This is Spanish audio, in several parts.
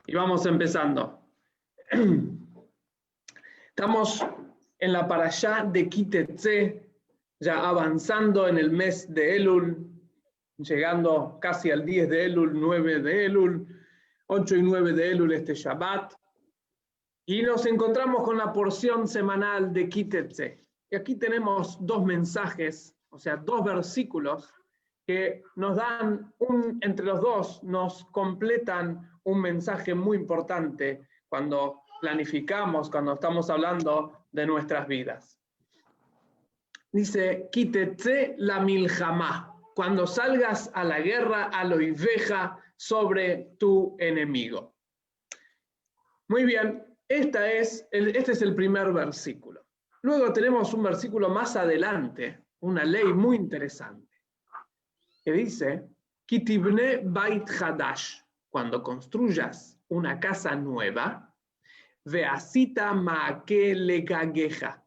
Y vamos empezando. Estamos en la parashá de Ki Tetzé, ya avanzando en el mes de Elul, llegando casi al 10 de Elul, 9 de Elul, 8 y 9 de Elul este Shabbat. Y nos encontramos con la porción semanal de Ki Tetzé. Y aquí tenemos dos mensajes, o sea, dos versículos que nos dan, entre los dos, nos completan un mensaje muy importante cuando planificamos, cuando estamos hablando de nuestras vidas. Dice, Ki Tetzé la milhamá, cuando salgas a la guerra, a lo oveja sobre tu enemigo. Muy bien, este es el primer versículo. Luego tenemos un versículo más adelante, una ley muy interesante, que dice, Ki tibne bait hadash, cuando construyas una casa nueva, veasita ma'ake legageja,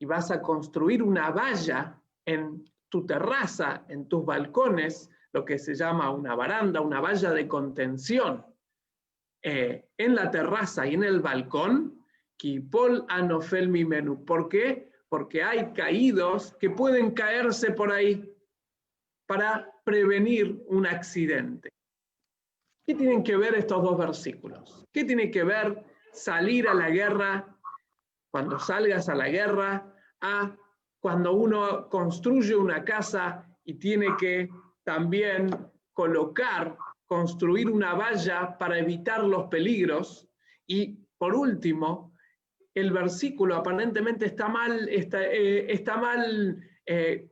y vas a construir una valla en tu terraza, en tus balcones, lo que se llama una baranda, una valla de contención, en la terraza y en el balcón, kipol anofel mimenu. ¿Por qué? Porque hay caídos que pueden caerse por ahí para prevenir un accidente. ¿Qué tienen que ver estos dos versículos? ¿Qué tiene que ver salir a la guerra, cuando salgas a la guerra, a cuando uno construye una casa y tiene que también construir una valla para evitar los peligros? Y por último, el versículo aparentemente está mal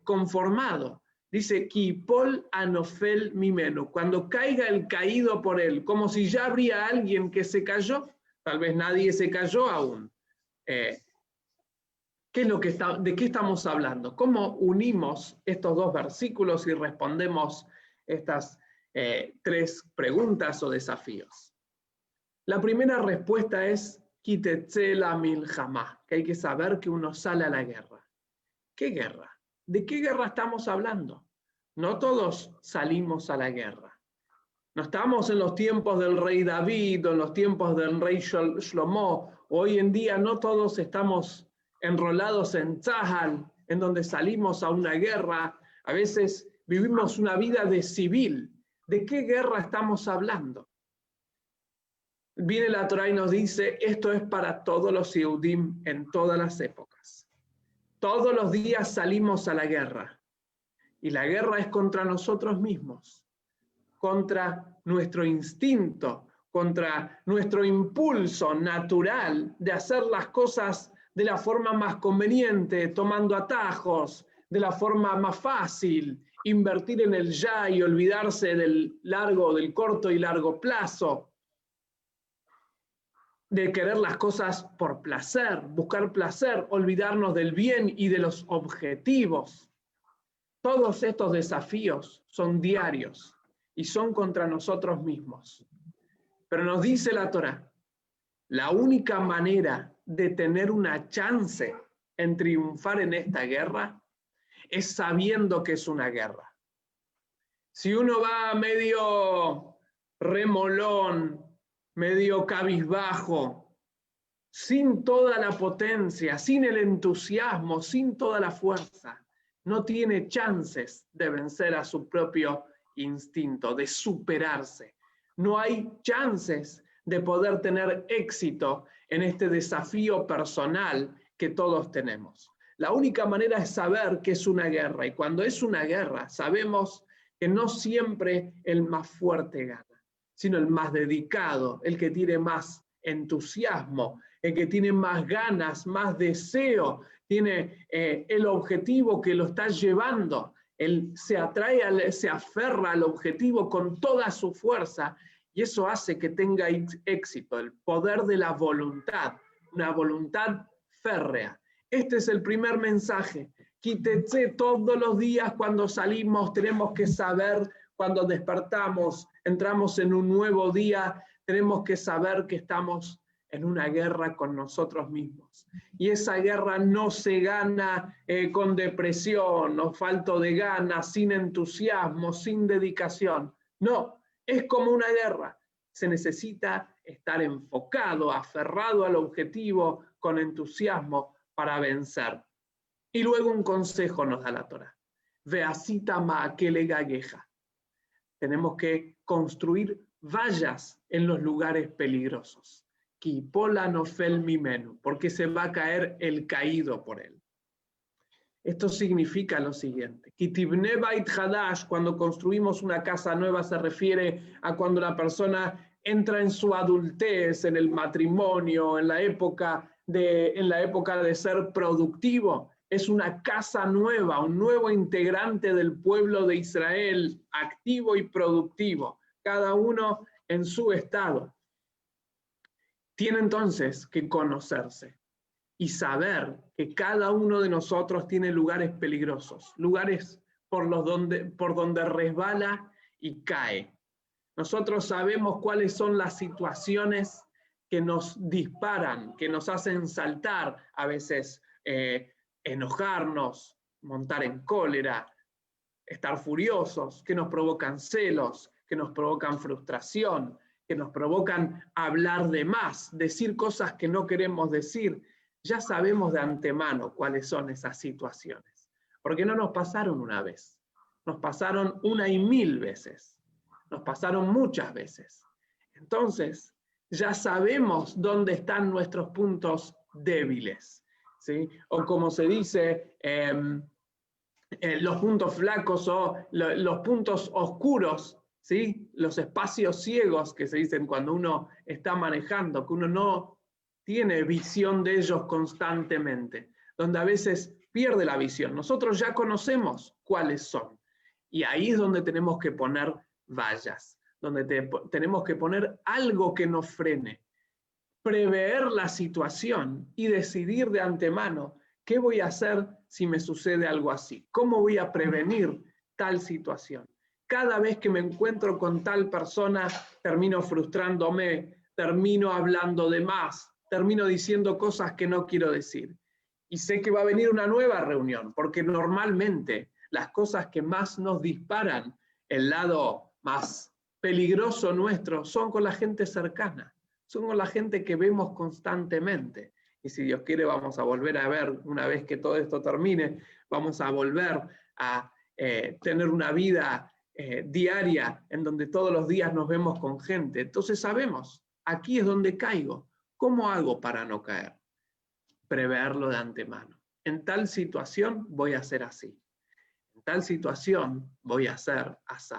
conformado. Dice, Kipol anofel mimenu, cuando caiga el caído por él, como si ya habría alguien que se cayó, tal vez nadie se cayó aún. ¿De qué estamos hablando? ¿Cómo unimos estos dos versículos y respondemos estas tres preguntas o desafíos? La primera respuesta es Ki Tetzé la milhamá, que hay que saber que uno sale a la guerra. ¿Qué guerra? ¿De qué guerra estamos hablando? No todos salimos a la guerra. No estamos en los tiempos del rey David o en los tiempos del rey Shlomo. Hoy en día no todos estamos enrolados en Tzahal, en donde salimos a una guerra. A veces vivimos una vida de civil. ¿De qué guerra estamos hablando? Viene la Torá y nos dice, esto es para todos los Yehudim en todas las épocas. Todos los días salimos a la guerra. Y la guerra es contra nosotros mismos, contra nuestro instinto, contra nuestro impulso natural de hacer las cosas de la forma más conveniente, tomando atajos, de la forma más fácil, invertir en el ya y olvidarse del corto y largo plazo, de querer las cosas por placer, buscar placer, olvidarnos del bien y de los objetivos. Todos estos desafíos son diarios y son contra nosotros mismos. Pero nos dice la Torá, la única manera de tener una chance en triunfar en esta guerra es sabiendo que es una guerra. Si uno va medio remolón, medio cabizbajo, sin toda la potencia, sin el entusiasmo, sin toda la fuerza, no tiene chances de vencer a su propio instinto, de superarse. No hay chances de poder tener éxito en este desafío personal que todos tenemos. La única manera es saber que es una guerra, y cuando es una guerra sabemos que no siempre el más fuerte gana, sino el más dedicado, el que tiene más entusiasmo, el que tiene más ganas, más deseo, tiene el objetivo que lo está llevando, él se aferra al objetivo con toda su fuerza, y eso hace que tenga éxito, el poder de la voluntad, una voluntad férrea. Este es el primer mensaje. Ki Tetzé, todos los días cuando salimos tenemos que saber, cuando despertamos, entramos en un nuevo día, tenemos que saber que estamos en una guerra con nosotros mismos. Y esa guerra no se gana con depresión o falta de ganas, sin entusiasmo, sin dedicación. No, es como una guerra. Se necesita estar enfocado, aferrado al objetivo, con entusiasmo para vencer. Y luego un consejo nos da la Torá. Veasita ma'akele gageja. Tenemos que construir vallas en los lugares peligrosos. Kipola nofel mimenu, porque se va a caer el caído por él. Esto significa lo siguiente. Kitibne bait hadash, cuando construimos una casa nueva, se refiere a cuando la persona entra en su adultez, en el matrimonio, en la época de ser productivo. Es una casa nueva, un nuevo integrante del pueblo de Israel, activo y productivo, cada uno en su estado. Tiene entonces que conocerse y saber que cada uno de nosotros tiene lugares peligrosos, lugares por donde resbala y cae. Nosotros sabemos cuáles son las situaciones que nos disparan, que nos hacen saltar, a veces enojarnos, montar en cólera, estar furiosos, que nos provocan celos, que nos provocan frustración, que nos provocan hablar de más, decir cosas que no queremos decir. Ya sabemos de antemano cuáles son esas situaciones, porque no nos pasaron una vez, nos pasaron 1 y 1000 veces, nos pasaron muchas veces. Entonces, ya sabemos dónde están nuestros puntos débiles, ¿sí? O como se dice, los puntos flacos o los puntos oscuros, ¿sí? Los espacios ciegos que se dicen cuando uno está manejando, que uno no tiene visión de ellos constantemente, donde a veces pierde la visión. Nosotros ya conocemos cuáles son. Y ahí es donde tenemos que poner vallas, donde tenemos que poner algo que nos frene, prever la situación y decidir de antemano qué voy a hacer si me sucede algo así, cómo voy a prevenir tal situación. Cada vez que me encuentro con tal persona, termino frustrándome, termino hablando de más, termino diciendo cosas que no quiero decir. Y sé que va a venir una nueva reunión, porque normalmente las cosas que más nos disparan, el lado más peligroso nuestro, son con la gente cercana, son con la gente que vemos constantemente. Y si Dios quiere, vamos a volver a ver, una vez que todo esto termine, vamos a volver a tener una vida diaria en donde todos los días nos vemos con gente. Entonces sabemos, aquí es donde caigo. ¿Cómo hago para no caer? Preverlo de antemano. En tal situación voy a hacer así. En tal situación voy a hacer así.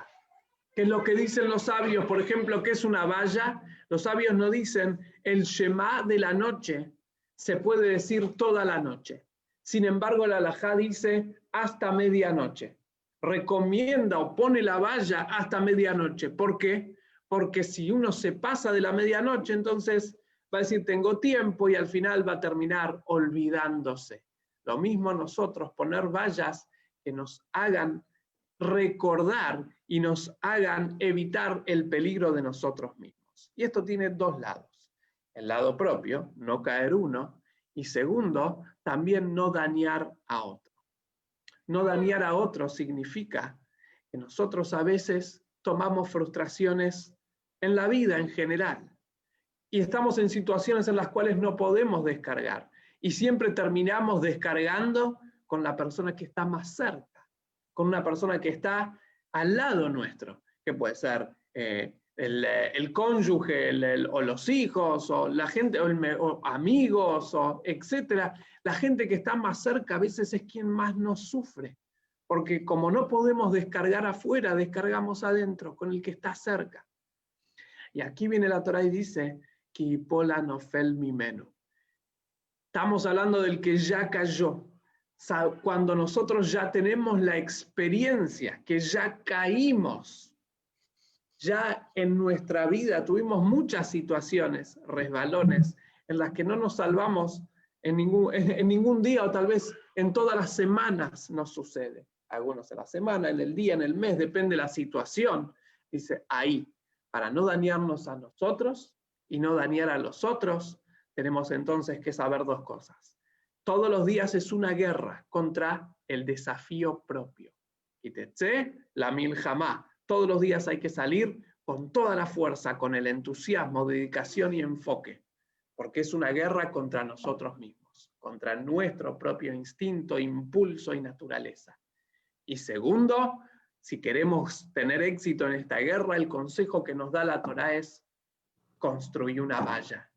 ¿Qué es lo que dicen los sabios? Por ejemplo, ¿qué es una valla? Los sabios no dicen el Shema de la noche se puede decir toda la noche. Sin embargo, la halajá dice hasta medianoche. Recomienda o pone la valla hasta medianoche. ¿Por qué? Porque si uno se pasa de la medianoche, entonces va a decir tengo tiempo y al final va a terminar olvidándose. Lo mismo nosotros, poner vallas que nos hagan recordar y nos hagan evitar el peligro de nosotros mismos. Y esto tiene dos lados. El lado propio, no caer uno, y segundo, también no dañar a otro. No dañar a otro significa que nosotros a veces tomamos frustraciones en la vida en general y estamos en situaciones en las cuales no podemos descargar y siempre terminamos descargando con la persona que está más cerca, con una persona que está al lado nuestro, que puede ser el cónyuge, o los hijos, o la gente, o amigos, o etcétera. La gente que está más cerca a veces es quien más nos sufre, porque como no podemos descargar afuera, descargamos adentro, con el que está cerca. Y aquí viene la Torá y dice, Kipola nofel mimenu. Estamos hablando del que ya cayó. Cuando nosotros ya tenemos la experiencia, que ya caímos, ya en nuestra vida tuvimos muchas situaciones, resbalones, en las que no nos salvamos en ningún día o tal vez en todas las semanas nos sucede. Algunos en la semana, en el día, en el mes, depende de la situación. Dice, ahí, para no dañarnos a nosotros y no dañar a los otros, tenemos entonces que saber dos cosas. Todos los días es una guerra contra el desafío propio. Y la milhamá. Todos los días hay que salir con toda la fuerza, con el entusiasmo, dedicación y enfoque, porque es una guerra contra nosotros mismos, contra nuestro propio instinto, impulso y naturaleza. Y segundo, si queremos tener éxito en esta guerra, el consejo que nos da la Torá es construir una valla.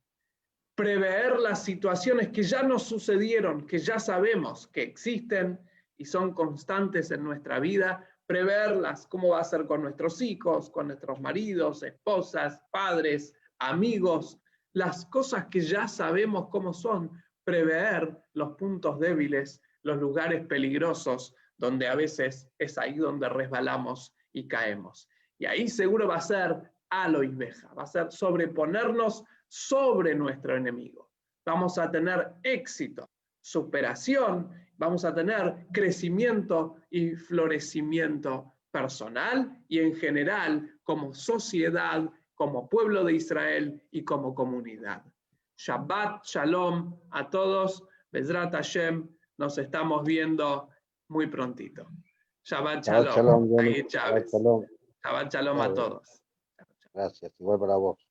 Prever las situaciones que ya nos sucedieron, que ya sabemos que existen y son constantes en nuestra vida, preverlas, cómo va a ser con nuestros hijos, con nuestros maridos, esposas, padres, amigos, las cosas que ya sabemos cómo son, prever los puntos débiles, los lugares peligrosos, donde a veces es ahí donde resbalamos y caemos. Y ahí seguro va a ser alois veja, va a ser sobreponernos sobre nuestro enemigo. Vamos a tener éxito, superación, vamos a tener crecimiento y florecimiento personal y en general como sociedad, como pueblo de Israel y como comunidad. Shabbat Shalom a todos. Bezrat Hashem, nos estamos viendo muy prontito. Shabbat Shalom. Shalom, Ahí Chávez. Shalom. Shabbat Shalom a todos. Gracias, igual para vos.